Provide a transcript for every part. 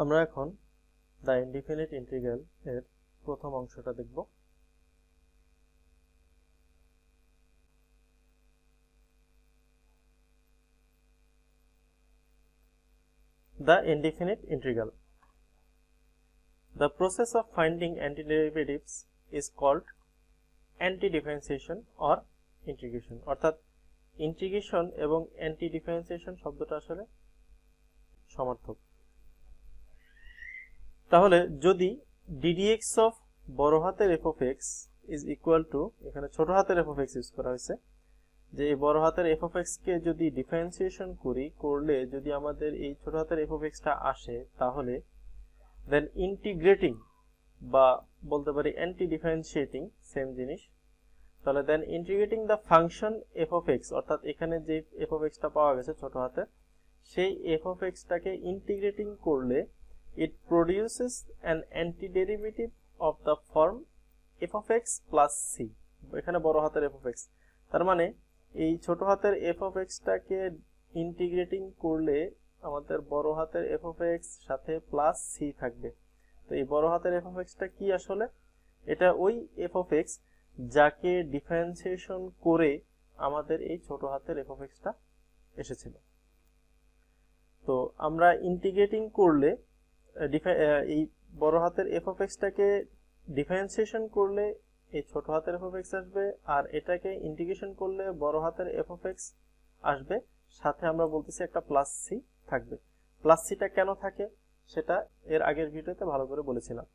আমরা এখন the indefinite integral এর প্রথম অংশটা দেখব। The indefinite integral. The process of finding antiderivatives is called anti-differentiation or integration. অর্থাৎ ইন্টিগ্রেশন এবং অ্যান্টি-ডিফারেন্সিয়েশন শব্দটা আসলে সমার্থক। তাহলে যদি ddx of বড় হাতের f of x is equal to, এখানে ছোট হাতের f of x ইউজ করা হয়েছে, যে এই বড় হাতের f of x কে যদি ডিফারেন্সিয়েশন করলে যদি আমাদের এই ছোট হাতের f of x টা আসে, তাহলে দেন ইন্টিগ্রেটিং বা বলতে পারি অ্যান্টি ডিফারেন্সিয়েটিং সেম জিনিস, তাহলে then integrating the function f of x, অর্থাৎ এখানে যে f of x টা পাওয়া গেছে ছোট হাতের, সেই f of x টাকে ইন্টিগ্রেটিং করলে it produces an antiderivative of the form f of x plus c, এখানে বড় হাতের f of x, তার মানে এই ছোট হাতের f of x টাকে ইন্টিগ্রেটিং করলে আমাদের বড় হাতের f of x সাথে প্লাস c থাকবে। তো এই বড় হাতের f of x টা কি আসলে? এটা ওই f of x যাকে ডিফারেন্সিয়েশন করে আমাদের এই ছোট হাতের f of x টা এসেছিল। তো আমরা ইন্টিগ্রেটিং করলে এই বড় হাতের f of x টাকে ডিফারেন্সিয়েশন করলে এই ছোট হাতের f of x আসবে, আর এটাকে ইন্টিগ্রেশন করলে বড় হাতের f of x আসবে, সাথে আমরা বলতেছি একটা প্লাস c থাকবে। প্লাস c টা কেন থাকে সেটা এর আগের ভিডিওতে ভালো করে বলেছিলাম।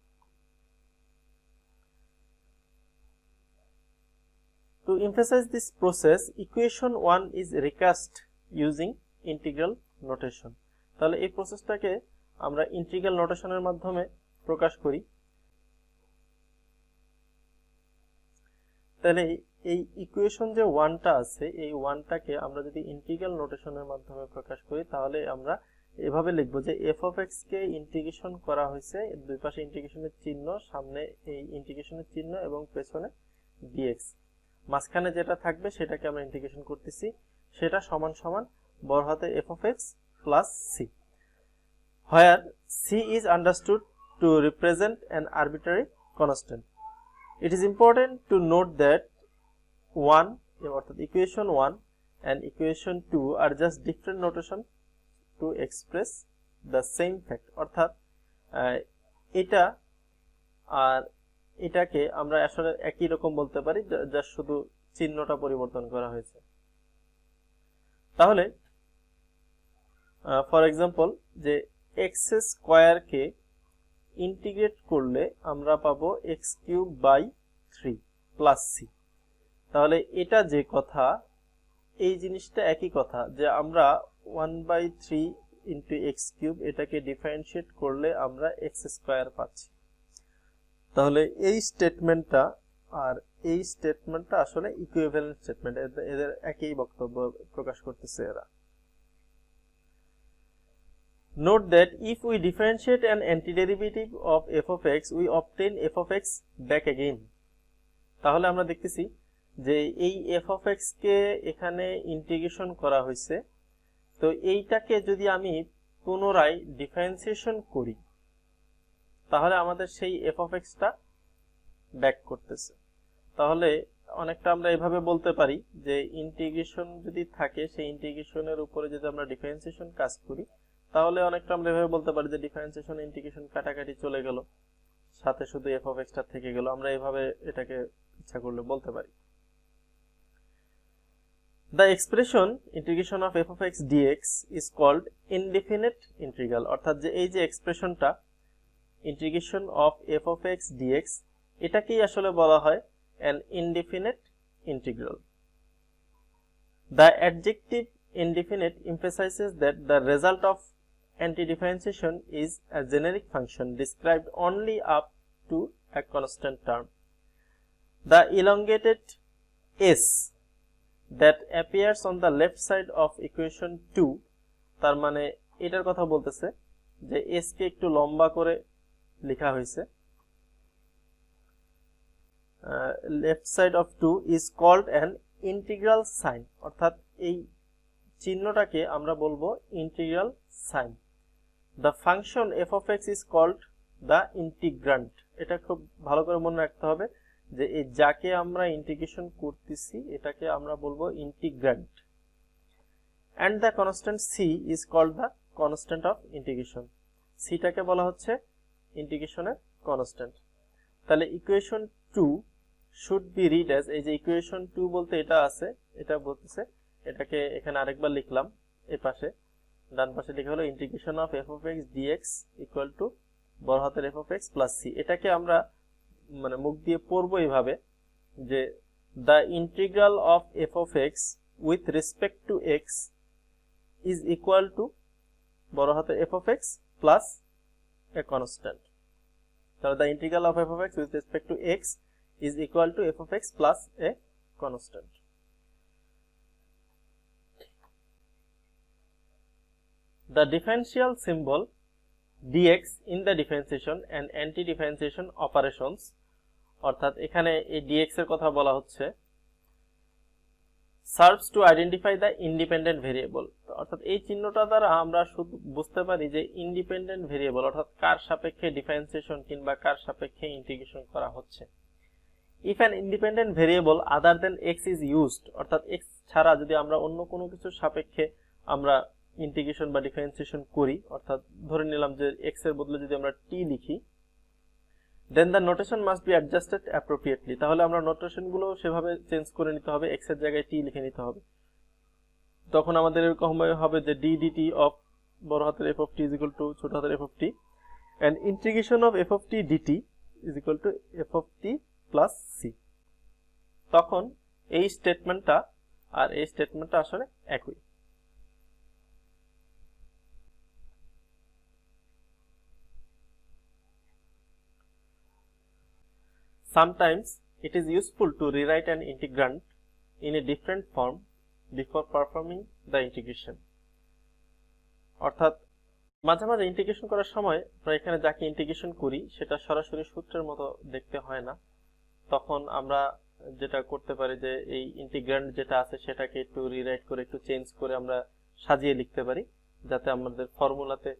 To emphasize this process, equation 1 is recast using integral notation. তাহলে এই প্রসেসটাকে আমরা ইন্টিগ্রাল নোটেশনের মাধ্যমে প্রকাশ করি। তাহলে এই ইকুয়েশন যে 1টা আছে, এই 1টাকে আমরা যদি ইন্টিগ্রাল নোটেশনের মাধ্যমে প্রকাশ করি, তাহলে আমরা এভাবে লিখব যে f of x K integration করা হয়েছে, দুই পাশে ইন্টিগ্রেশনের চিহ্ন, সামনে এই ইন্টিগ্রেশনের চিহ্ন এবং পেছনে dx, মাঝখানে যেটা থাকবে সেটাকে আমরা ইন্টিগ্রেশন করতেছি, সেটা সমান সমান বড় হাতে f of x plus c, where c is understood to represent an arbitrary constant. It is important to note that 1 অর্থাৎ equation 1 and equation 2 are just different notation to express the same fact. অর্থাৎ এটা আর এটাকে আমরা আসলে একই রকম বলতে পারি, যা শুধু চিহ্নটা পরিবর্তন করা হয়েছে। তাহলে ফর এক্সাম্পল যে x স্কয়ার কে ইন্টিগ্রেট করলে আমরা পাবো x³ / 3 c। তাহলে এটা যে কথা, এই জিনিসটা একই কথা, যে আমরা 1/3 * x³ এটাকে ডিফারেন্সিয়েট করলে আমরা x² পাচ্ছি। তাহলে এই স্টেটমেন্টটা আর এই স্টেটমেন্টটা আসলে ইকুইভ্যালেন্ট স্টেটমেন্ট, এদের একই বক্তব্য প্রকাশ করতেছে এরা। Note that if we differentiate an antiderivative of f of x, we obtain f of x back again. তাহলে আমরা দেখতেছি যে এই f of x কে এখানে ইন্টিগ্রেশন করা হয়েছে, তো এইটাকে যদি আমি পুনরায় ডিফারেন্সিয়েশন করি, তাহলে আমাদের সেই f of x টা ব্যাক করতেছে। তাহলে অনেকটা আমরা এভাবে বলতে পারি যে ইন্টিগ্রেশন যদি থাকে, সেই ইন্টিগ্রেশনের উপরে যদি আমরা ডিফারেন্সিয়েশন কাজ করি, তাহলে অনেকটা আমরা এভাবে বলতে পারি যে ডিফারেন্সিয়েশন ইন্টিগ্রেশন কাটাকাটি চলে গেল, সাথে শুধু f of x টা থেকে গেল। আমরা এভাবে এটাকে ইচ্ছা করলে বলতে পারি। The expression integration of f of x dx is called indefinite integral. অর্থাৎ যে এই যে এক্সপ্রেশনটা integration of f of x dx, এটাকেই আসলে বলা হয় an indefinite integral. The adjective indefinite emphasizes that the result of anti-differentiation is a generic function described only up to a constant term. The elongated s that appears on the left side of equation 2, তার মানে এটার কথা বলতেছে যে s কে একটু লম্বা করে লেখা হয়েছে, left side of 2 is called an integral sign. অর্থাৎ এই চিহ্নটাকে আমরা বলবো integral sign. the function f of x is called the integrand. এটা খুব ভালো করে মনে রাখতে হবে যে এই যাকে আমরা ইন্টিগ্রেশন করতেছি এটাকে আমরা বলবো integrand, and the constant c is called the constant of integration. c টাকে বলা হচ্ছে ইন্টিগ্রেশনের কনস্ট্যান্ট। তাহলে equation 2 should be read as, এই যে ইকুয়েশন 2 বলতে এটা আছে, এটা বলতেছে এটাকে এখানে আরেকবার লিখলাম, এই পাশে ডান পাশে লেখা হলো integration of f of x dx equal to বড় হাতের f of x plus c। এটাকে আমরা মানে মুখ দিয়ে পড়বো এইভাবে যে the integral of f of x with respect to x is equal to বড় হাতের f of x plus a constant. So the integral of f of x with respect to x is equal to f of x plus a constant. The differential symbol dx in the differentiation and anti-differentiation operations, অর্থাৎ এখানে এই dx এর কথা বলা হচ্ছে, serves to identify the independent variable. অর্থাৎ এই চিহ্নটা দ্বারা আমরা শুধু বুঝতে পারি যে ইন্ডিপেন্ডেন্ট ভেরিয়েবল অর্থাৎ কার সাপেক্ষে ডিফারেন্সিয়েশন কিংবা কার সাপেক্ষে ইন্টিগ্রেশন করা হচ্ছে। if an independent variable other than x is used, অর্থাৎ x ছাড়া যদি আমরা অন্য কোনো কিছুর সাপেক্ষে আমরা ইন্টিগ্রেশন বা ডিফারেন্সিয়েশন করি, অর্থাৎ ধরে নিলাম যে x এর বদলে যদি আমরা t লিখি, then the notation must be adjusted appropriately. তাহলে আমরা নোটেশন গুলো সেভাবে চেঞ্জ করে নিতে হবে, x এর জায়গায় t লিখে নিতে হবে। তখন আমাদের এরকম হবে যে d dt of বড় হাতের f of t is equal to ছোট হাতের f of t, and integration of f of t dt is equal to f of t plus c. তখন এই স্টেটমেন্টটা আর এই স্টেটমেন্টটা আসলে একই। Sometimes it is useful to rewrite an integrand in a different form before performing the integration. অর্থাৎ মাঝে মাঝে integration করার সময় আমরা এখানে যাকে ইন্টিগ্রেশন করি সেটা সরাসরি সূত্রের মতো দেখতে হয় না, তখন আমরা যেটা করতে পারি যে এই ইন্টিগ্র্যান্ড যেটা আছে সেটাকে একটু রিরাইট করে একটু চেঞ্জ করে আমরা সাজিয়ে লিখতে পারি যাতে আমাদের ফর্মুলাতে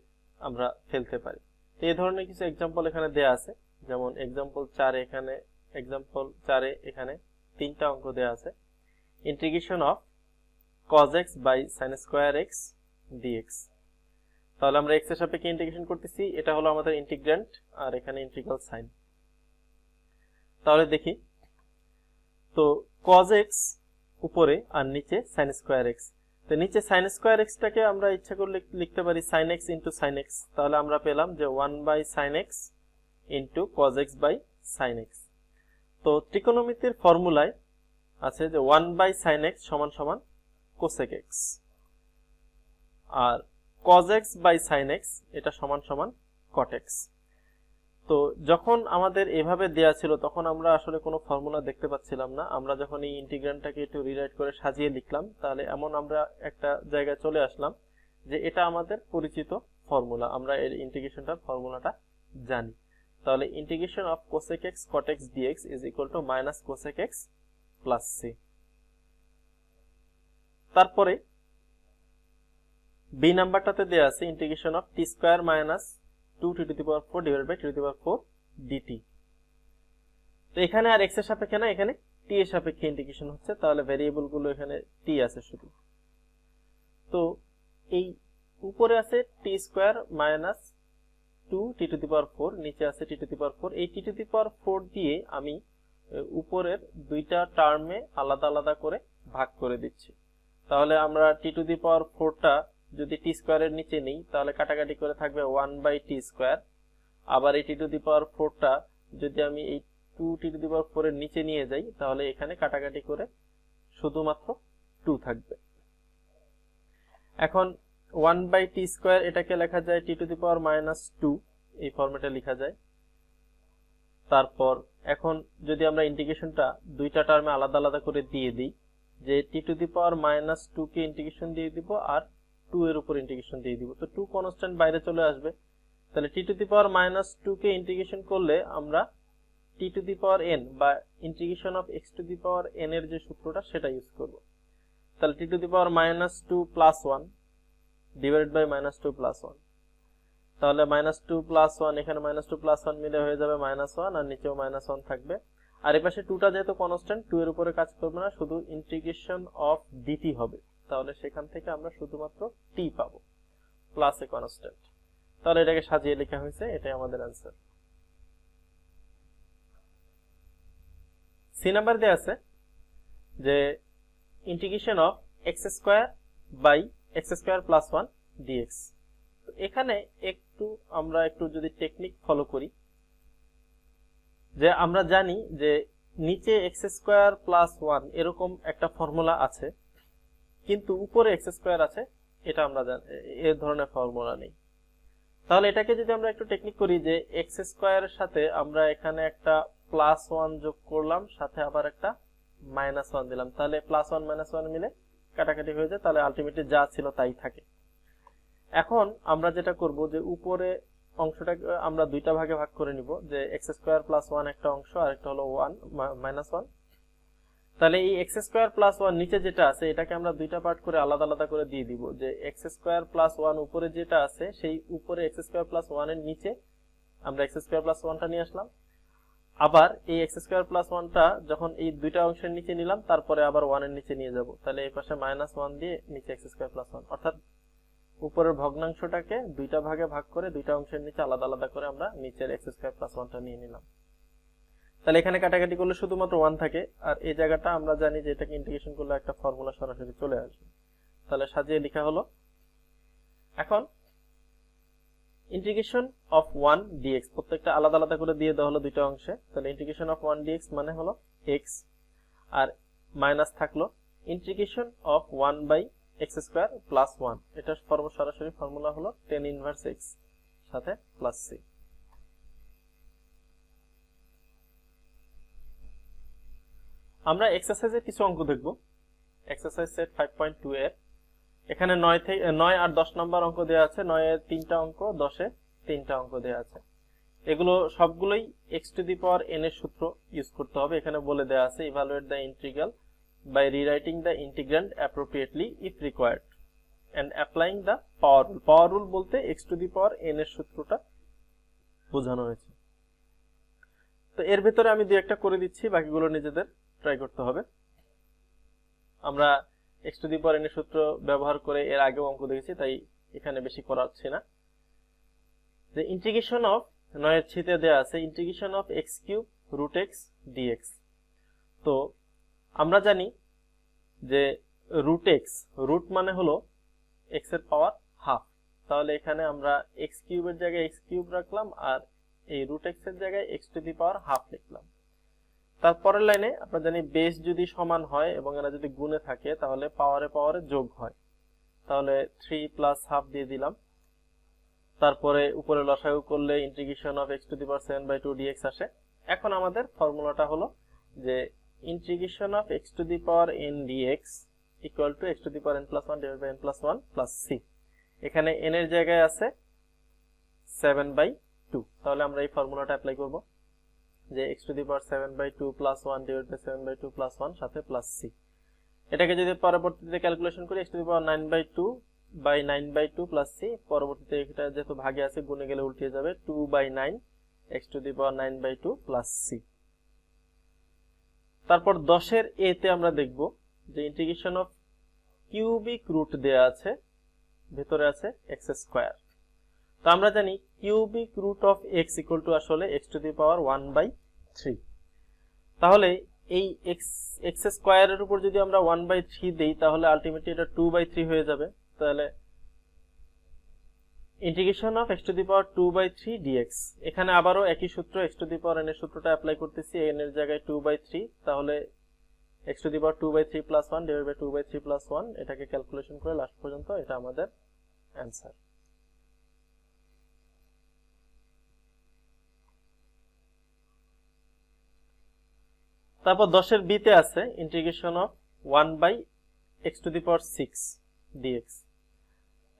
আমরা ফেলতে পারি। তো এই ধরনের কিছু एग्जांपल এখানে দেয়া আছে, যেমন एग्जांपल 4 এখানে एग्जांपल 4 এ এখানে তিনটা অঙ্ক দেয়া আছে। Integration of cos x by sin square x dx। তাহলে আমরা x এর সাপেক্ষে ইন্টিগ্রেশন করতেছি, এটা হলো আমাদের ইন্টিগ্র্যান্ড আর এখানে ইন্টিগ্রাল সাইন। তাহলে দেখি, তো cos x উপরে আর নিচে sin স্কয়ার x। তো নিচে sin স্কয়ার x টাকে আমরা ইচ্ছা করলে লিখতে পারি sin x * sin x। তাহলে আমরা পেলাম যে 1/sin x * cos x / sin x। তো ত্রিকোণমিতির ফর্মুলায় আছে যে 1/sin x = cosec x, আর cos x / sin x এটা = cot x। তো যখন আমাদের এভাবে দেয়া ছিল তখন আমরা আসলে কোনো ফর্মুলা দেখতে পাচ্ছিলাম না। আমরা যখন এই ইন্টিগ্র্যান্ডটাকে একটু রিরাইট করে সাজিয়ে লিখলাম, তাহলে এমন আমরা একটা জায়গায় চলে আসলাম যে এটা আমাদের পরিচিত ফর্মুলা, আমরা এর ইন্টিগ্রেশনটার ফর্মুলাটা জানি। তাহলে integration of cosec x cot x dx = -cosec x plus c। তারপরে বি নাম্বারটাতে দেয়া আছে integration of t² - 2t⁴ dt। তো এখানে আর x এর সাপেক্ষে না, এখানে t এর সাপেক্ষে ইন্টিগ্রেশন হচ্ছে, তাহলে ভেরিয়েবল গুলো এখানে t আছে শুধু। তো এই উপরে আছে t² - 2t⁴, নিচে আছে t⁴। এই t⁴ দিয়ে আমি উপরের দুইটা টার্মে আলাদা আলাদা করে ভাগ করে দিচ্ছি। তাহলে আমরা t⁴ টা যদি t² এর নিচে নেই তাহলে কাটাকাটি করে থাকবে 1/t²। আবার এই t⁴ টা যদি আমি এই 2t⁴ এর নিচে নিয়ে যাই তাহলে এখানে কাটাকাটি করে শুধুমাত্র 2 থাকবে। এখন 1/t² এটাকে লেখা যায় t⁻⁻2, এই ফরম্যাটে লেখা যায়। তারপর এখন যদি আমরা ইন্টিগ্রেশনটা দুইটা টার্মে আলাদা আলাদা করে দিয়ে দিই, যে t⁻⁻2 কে ইন্টিগ্রেশন দিয়ে দিব আর 2 এর উপর ইন্টিগ্রেশন দিয়ে দিব, তো 2 কনস্ট্যান্ট বাইরে চলে আসবে। তাহলে t⁻⁻2 কে ইন্টিগ্রেশন করলে আমরা t⁻n বা ইন্টিগ্রেশন অফ x⁻n এর যে সূত্রটা সেটা ইউজ করব। তাহলে t⁻2 + 1 / -2 + 1। তাহলে -2 + 1, এখানে -2 + 1 মিলে হয়ে যাবে -1, আর নিচেও -1 থাকবে। আর এই পাশে 2টা যেহেতু কনস্ট্যান্ট, 2 এর উপরে কাজ করবে না, শুধু ইন্টিগ্রেশন অফ dt হবে। তাহলে সেখান থেকে আমরা শুধুমাত্র t পাবো প্লাস এ কনস্ট্যান্ট। তাহলে এটাকে সাজিয়ে লেখা হয়েছে, এটাই আমাদের অ্যান্সার। সি নাম্বার দেয়া আছে যে ইন্টিগ্রেশন অফ x² + 1 dx। এখানে আমরা একটু যদি টেকনিক ফলো করি, যে আমরা জানি যে নিচে x² + 1 এরকম একটা ফর্মুলা আছে, কিন্তু উপরে x² আছে, এটা আমরা জানি এই ধরনের ফর্মুলা নেই। তাহলে এটাকে যদি আমরা একটু টেকনিক করি, যে x² এর সাথে আমরা এখানে একটা +1 যোগ করলাম, সাথে আবার একটা -1 দিলাম, তাহলে +1 -1 মিলে কাটাকাটি হয়ে যায়, তাহলে আলটিমেটলি যা ছিল তাই থাকে। এখন আমরা যেটা করব, যে উপরে অংশটাকে আমরা দুইটা ভাগে ভাগ করে নিব, যে x² + 1 একটা অংশ, আর একটা হলো -1। তাহলে এই x² + 1 নিচে যেটা আছে, এটাকে আমরা দুইটা পার্ট করে আলাদা আলাদা করে দিয়ে দিব, যে x² + 1 উপরে যেটা আছে, সেই উপরে x² + 1 এর নিচে আমরা x² + 1টা নিয়ে আসলাম। আবার এই x² + 1টা যখন এই দুইটা অংশের নিচে নিলাম, তারপরে আবার 1 এর নিচে নিয়ে যাব, তাহলে এই পাশে -1 দিয়ে নিচে x² + 1, অর্থাৎ উপরের ভগ্নাংশটাকে দুইটা ভাগে ভাগ করে দুইটা অংশের নিচে আলাদা আলাদা করে আমরা নিচের x² + 1টা নিয়ে নিলাম। তাহলে এখানে কাটাকাটি করলে শুধুমাত্র 1 থাকে, আর এই জায়গাটা আমরা জানি যে এটাকে ইন্টিগ্রেশন করলে একটা ফর্মুলা সরাসরি চলে আসবে। তাহলে সাজিয়ে লেখা হলো। এখন ইন্টিগ্রেশন অফ 1 dx, প্রত্যেকটা আলাদা আলাদা করে দিয়ে দেওয়া হলো দুইটা অংশে। তাহলে ইন্টিগ্রেশন অফ 1 dx মানে হলো x, আর মাইনাস থাকলো ইন্টিগ্রেশন অফ 1/x² + 1, এটা সরাসরি ফর্মুলা হলো tan ইনভার্স x সাথে প্লাস c। আমরা এক্সারসাইজের কিছু অঙ্ক দেখব। এক্সারসাইজ সেট 5.2 এর এখানে 9 আর 10 নম্বর অঙ্ক দেওয়া আছে। 9 এর 3টা অঙ্ক, 10 এর 3টা অঙ্ক দেওয়া আছে। এগুলো সবগুলোই x⁴n এর সূত্র ইউজ করতে হবে। এখানে বলে দেওয়া আছে evaluate the integral by rewriting the integrand appropriately if required and applying the power rule. Power rule বলতে x⁴n এর সূত্রটা বোঝানো হয়েছে। তো এর ভিতরে আমি দুই একটা করে দিচ্ছি, বাকিগুলো নিজেদের ট্রাই করতে হবে। আমরা x⁴n এর সূত্র ব্যবহার করে এর আগেও অঙ্ক দেখেছি, তাই এখানে বেশি করাচ্ছি না। যে ইন্টিগ্রেশন অফ 9 এর ছিতে দেয়া আছে integration of x³ √x dx। তো আমরা জানি যে √x, রুট মানে হলো x এর পাওয়ার হাফ। তাহলে এখানে আমরা x³ এর জায়গায় x³ রাখলাম, আর এই √x এর জায়গায় x⁴ লিখলাম। তারপরের লাইনে আমরা জানি বেস যদি সমান হয় এবং এরা যদি গুণে থাকে, তাহলে পাওয়ারে যোগ হয়। তাহলে 3 + হাফ দিয়ে দিলাম। তারপরে উপরে লসাগু করলে ইন্টিগ্রেশন অফ x⁴ 7/2 dx আসে। এখন আমাদের ফর্মুলাটা হলো যে integration of x⁴n dx equal to x⁴n + 1 / n + 1 + c। এখানে n এর জায়গায় আছে 7/2। তাহলে আমরা এই ফর্মুলাটা অ্যাপ্লাই করব, যে x⁴ 7/2 + 1 / 7/2 + 1 সাথে প্লাস c। এটাকে যদি পরবর্তীতে ক্যালকুলেশন করি x⁴ 9/2 + c, পরবর্তীতে এটা যেহেতু ভাগে আছে গুণে গেলে উল্টে যাবে 2/9 x⁴ 9/2 + c। তারপর 10 এর a তে আমরা দেখব যে ইন্টিগ্রেশন অফ কিউবিক রুট দেয়া আছে, ভিতরে আছে x²। তো আমরা জানি কিউবিক রুট অফ x = আসলে x⁴1/3। তাহলে এই x² এর উপর যদি আমরা 1/3 দেই, তাহলে আলটিমেটলি এটা 2/3 হয়ে যাবে। তাহলে ইন্টিগ্রেশন অফ x⁴2/3 dx। এখানে আবারও একই সূত্র x⁴n এর সূত্রটা অ্যাপ্লাই করতেছি, n এর জায়গায় 2/3, তাহলে x⁴2/3 + 1 / 2/3 + 1, এটাকে ক্যালকুলেশন করে লাস্ট পর্যন্ত এটা আমাদের অ্যান্সার। তারপর 10 এর b তে আছে ইন্টিগ্রেশন অফ 1/x⁶ dx।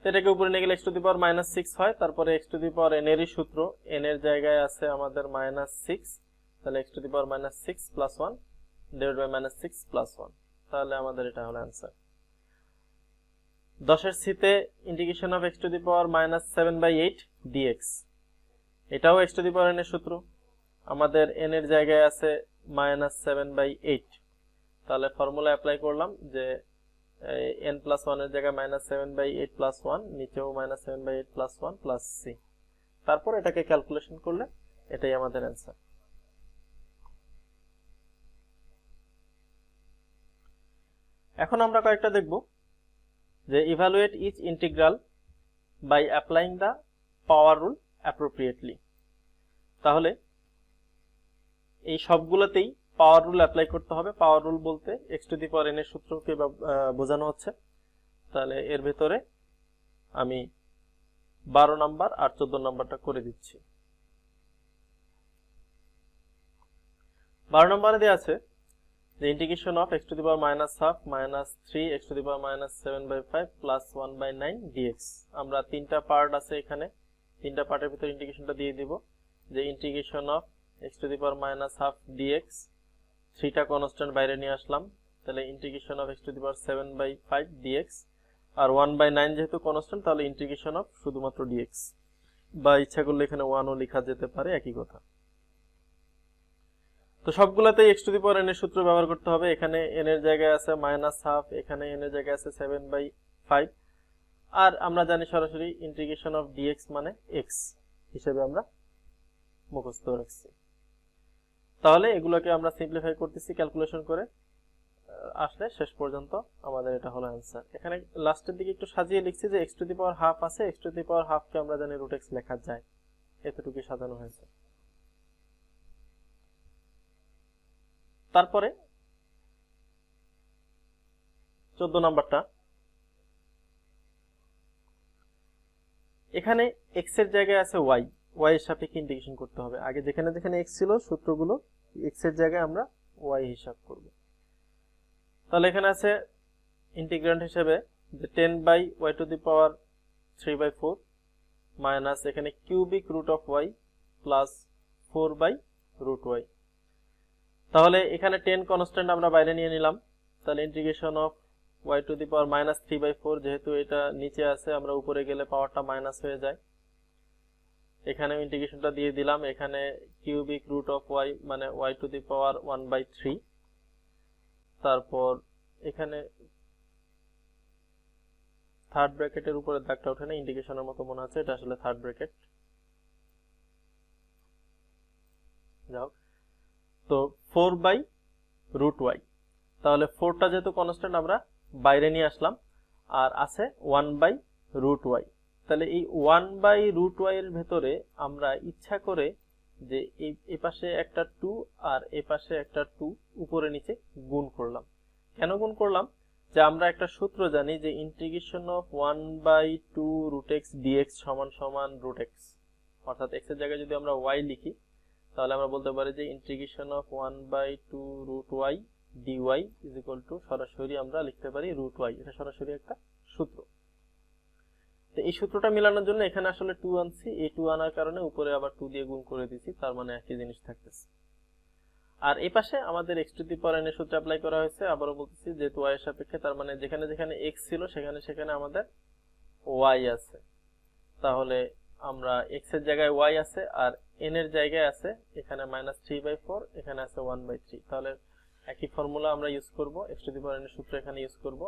এটাকে উপরে নিয়ে গেলে x⁻⁻6 হয়। তারপরে x⁴n এরই সূত্র, n এর জায়গায় আছে আমাদের -6, তাহলে x⁻6 + 1 / -6 + 1, তাহলে আমাদের এটা হলো অ্যান্সার। 10 তে integration of x to the power -7/8 dx, এটাও x to the power n এর সূত্র। আমাদের n এর জায়গায় আছে -7/8, তাহলে ফর্মুলা অ্যাপ্লাই করলাম যে n+1 এর জায়গায় -7/8 + 1, নিচেও -7/8 + 1 + c, তারপর এটাকে ক্যালকুলেশন করলে এটাই আমাদের অ্যান্সার। এখন আমরা কয়েকটা দেখব যে evaluate each integral by applying the power rule appropriately. তাহলে এই সবগুলোতেই পাওয়ার রুল অ্যাপ্লাই করতে হবে। পাওয়ার রুল বলতে x to the power n এর সূত্রকে বোঝানো হচ্ছে। তাহলে এর ভেতরে আমি 12 নাম্বার আর 14 নাম্বারটা করে দিচ্ছি। 12 নম্বরে দেওয়া আছে the integration of x to the power -half minus 3 x to the power -7/5 plus 1/9 dx। আমরা তিনটা পার্ট আছে এখানে, তিনটা পার্টের ভিতর ইন্টিগ্রেশনটা দিয়ে দিব যে integration of x to the power -half dx, 3টা কনস্ট্যান্ট বাইরে নিয়ে আসলাম, তাহলে integration of x to the power 7/5 dx, আর 1/9 যেহেতু কনস্ট্যান্ট তাহলে ইন্টিগ্রেশন অফ শুধুমাত্র dx, বা ইচ্ছা করলে এখানে 1 ও লেখা যেতে পারে, একই কথা। তো সবগুলাতেই x to the power n এর সূত্র ব্যবহার করতে হবে। এখানে n এর জায়গায় আছে -half, এখানে n এর জায়গায় আছে 7/5, আর আমরা জানি সরাসরি ইন্টিগ্রেশন অফ dx মানে x হিসেবে আমরা মুখস্থ রাখছি। তাহলে এগুলোকে আমরা সিম্পলিফাই করতেছি ক্যালকুলেশন করে, আসলে শেষ পর্যন্ত আমাদের এটা হলো অ্যান্সার। এখানে লাস্টের দিকে একটু সাজিয়ে লিখছি যে x to the power half আছে, x to the power half কে আমরা জানি √x লেখা যায়, এতটুকুই সাজানো হয়েছে। তারপরে 14 নাম্বারটা, এখানে x এর জায়গায় আছে y, y এর সাপেক্ষে ইন্টিগ্রেশন করতে হবে। আগে যেখানে যেখানে x ছিল সূত্রগুলো x এর জায়গায় আমরা y হিসাব করব। তাহলে এখানে আছে ইন্টিগ্র্যান্ড হিসেবে যে 10/y to the power 3/4 minus এখানে cubic root of y plus 4/√y। তাহলে এখানে 10 কনস্ট্যান্ট আমরা বাইরে নিয়ে নিলাম, তাহলে integration of y to the power -3/4, যেহেতু এটা নিচে আছে আমরা উপরে গেলে পাওয়ারটা মাইনাস হয়ে যায়, এখানে ইন্টিগ্রেশনটা দিয়ে দিলাম। এখানে কিউবিক রুট অফ y মানে y টু দি পাওয়ার 1/3, তারপর এখানে থার্ড ব্র্যাকেটের উপরে দাগটা ওঠে না, ইন্টিগ্রেশনের মতো মনে আছে, এটা আসলে থার্ড ব্র্যাকেট। যাও, তো 4/√y, তাহলে 4টা যেহেতু কনস্ট্যান্ট আমরা বাইরে নিয়ে আসলাম, আর আছে 1/√y। তাহলে এই 1/√y এর ভেতরে আমরা ইচ্ছা করে যে এই পাশে একটা 2 আর এই পাশে একটা 2 উপরে নিচে গুণ করলাম। কেন গুণ করলাম? যে আমরা একটা সূত্র জানি যে ইন্টিগ্রেশন অফ 1/2√x dx সমান সমান √x, অর্থাৎ x এর জায়গায় যদি আমরা y লিখি তাহলে আমরা বলতে পারি যে integration of 1/2√y dy is equal to সরাসরি আমরা লিখতে পারি √y। এটা সরাসরি একটা সূত্র। তো এই সূত্রটা মেলানোর জন্য এখানে আসলে 2 আনছি, এই 2 আনার কারণে উপরে আবার 2 দিয়ে গুণ করে দিয়েছি, তার মানে একই জিনিস থাকতেছে। আর এই পাশে আমাদের x to the power n এর সূত্র অ্যাপ্লাই করা হয়েছে। আবারও বলতেছি যেহেতু y এর সাপেক্ষে, তার মানে যেখানে যেখানে x ছিল সেখানে সেখানে আমাদের y আছে। তাহলে আমরা x এর জায়গায় y আছে আর n এর জায়গায় আছে এখানে -3/4, এখানে আছে 1/3। তাহলে একই ফর্মুলা আমরা ইউজ করব, x to the power n এর সূত্র এখানে ইউজ করব,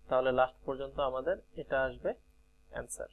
তাহলে লাস্ট পর্যন্ত আমাদের এটা আসবে অ্যান্সার।